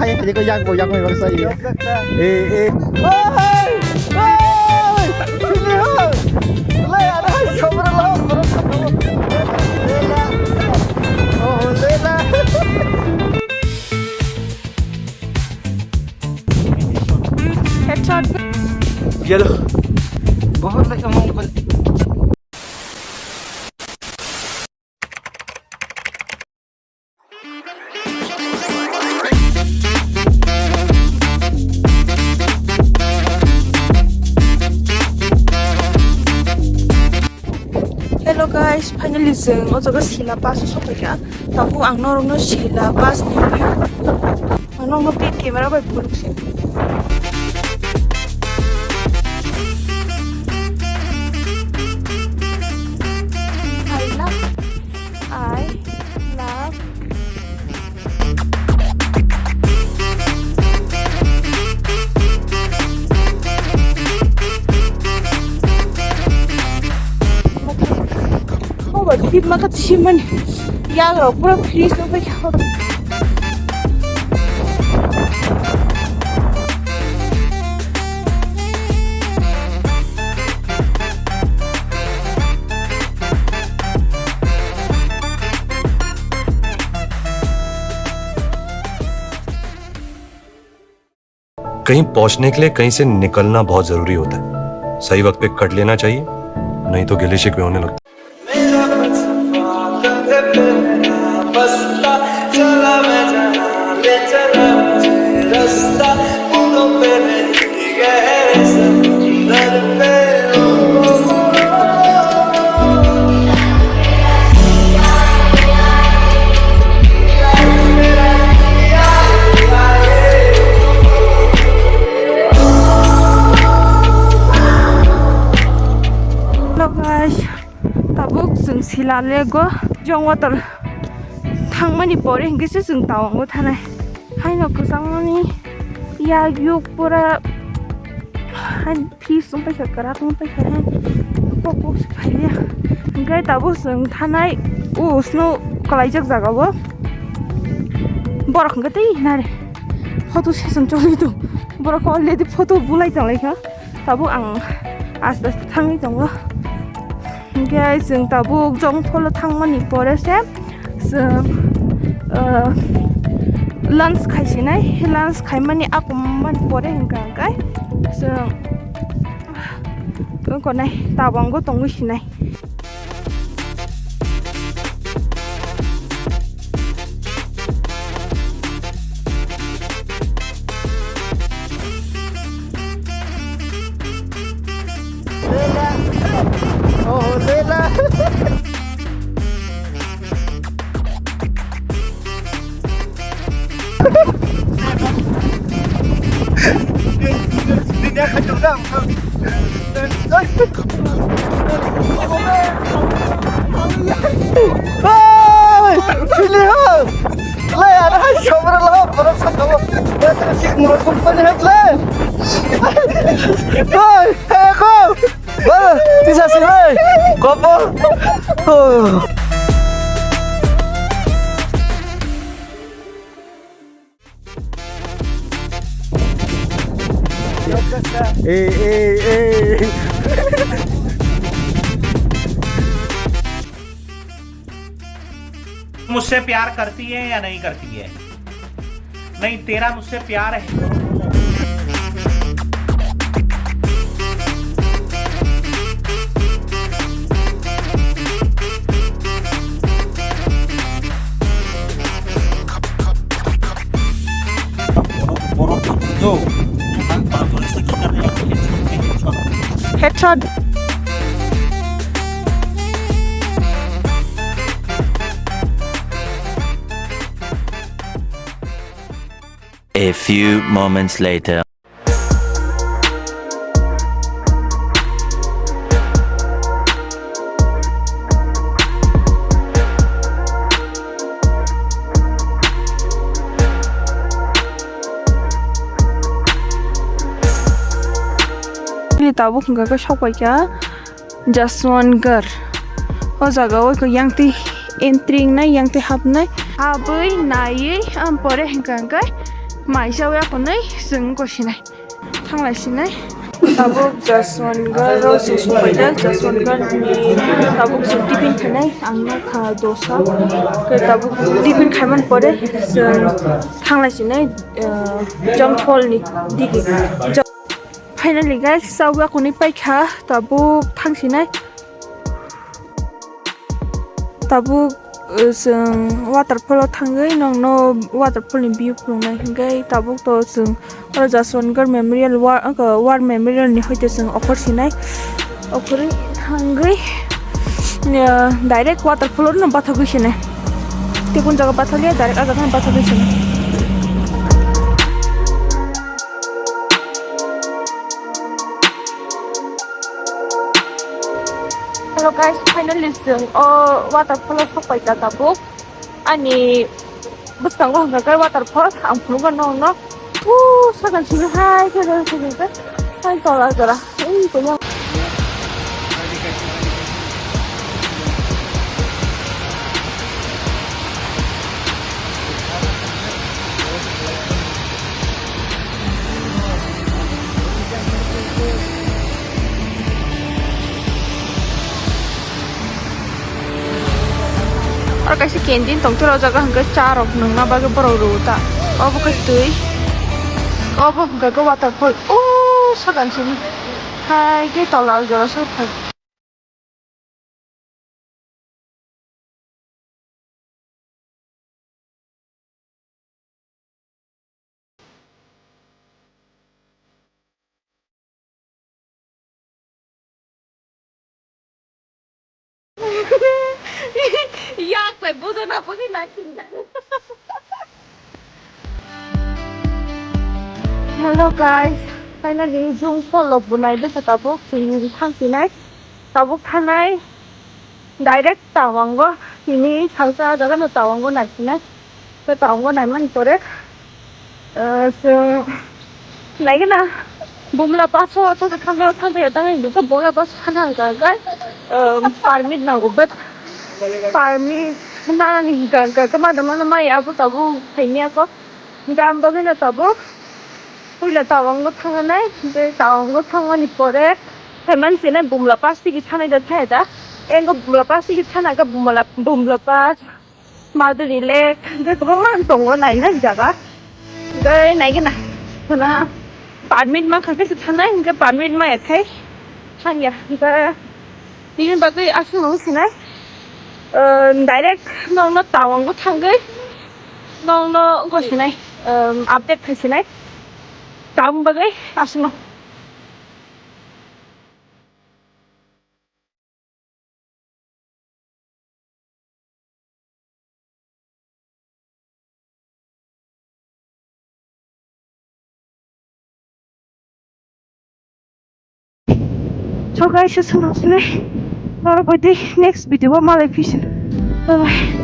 Hay cái có giang người bác sĩ. Ê. Headshot. Yellow. बहुत लगा mobile. Hello guys, finally जों अजोगा Sela Pass सफैया. ताबु आं नरंनो Sela Pass नि view. आं नरंनो बे केमेरा बाय फुलुसै. I love Fit maka chiman yagra pura free so bhai कहीं पहुंचने के लिए कहीं से निकलना बहुत जरूरी होता है. सही वक्त पे कट लेना चाहिए, नहीं तो गिले शिकवे होने लगते. Sela Lake JUNG water thangmani pore hingse जों तावांगो थानाय हायनो गोजांनि या युग पुरा हाय फिस जों पैसा करा जों पैसा पपस फाइलिया ओमफ्राय दाबो जों थानाय स्नो कलाइजक जागाबो बरख गतै नारे फटो सेसन चलिदो बरख अलरेडी फटो बुलाइ जालायखा दाबो आं आस्ते आस्ते थाङै दङ. Guys, जों दाबो JUNG फल थांमानि परेसे जों लंच खाइसिनाय लंच खाइमानि आकममानि परे हिंगांगाय जों कोनाय तावांगो तंगुसिनाय. Oh, Sela. Dia kacau dah. Hey, sini ha. Le, ada shower lah, pada sakau. Terus menurut company hat le. Hey, kau. Wah, bisa sih le. Kopo. मुझसे प्यार करती है या नहीं करती है? नहीं, तेरा मुझसे प्यार है. Headshot. A few moments later. Tabu kungga shopay ka just one girl o jagao ko yangti entering na yangti hap na abai nai am pore hingka 마이샤 약혼의 승 곳이네 탕라시네 Tabuk jaswan ro susu pada jaswan ni tabuk su tipin thanai angno kha dosa ke tabuk tipin khaiman pore thanglai sinai jump fall ni digi finally guys sawa kuni paikha tabuk thangsinai tabuk waterfall thangai nongno waterfall ni view phungnai hingai tabuk to jaswangar memorial war memorial ni hoite offer sinai offer hangai direct waterfall no bathagui sinai tekun jaga bathalia direct aga kan bathagui sinai hello guys finally waterfall sampai ka tabuk ani buskan go hanggar waterfall ang phulugan no sagan sini hai kira kira hai tola jara punya और कैसे canteen तंग तो जगह हंगे चार of नंगा बागे बरो रोता अब कैसे अब हंगे वाटरफॉल ओ सागान सिनी हाय के तलाव जरा सब yak phải bố tôi nào có cái này hello guys finally JUNG follow bunai de tabuk sing thang sinai tabuk thanai direct tawango ini thangsa jaga no tawango nai sinai to tawango nai man tore so like na bumla paso to thangga thangga ya dang ni to boya bas khana ga permit na go but permit na ni ga ma da ma ya bu tabu thainia ko gam ba na tabu Koyla tawango thanganai de tawango thangani pore payment sinai bumla pass ki thanai da thaida engo bumla pass ki thana ga bumla pass Madhuri Lake de bhaman tongo nai na jaga de nai ga na na permit ma khake se thanai ga permit ma ethai thanya ga tin ba ge asu no sinai direct no tawango thangai no go sinai update sinai Kamu bagai asno. So guys, just know today. Next video, my life. Bye bye.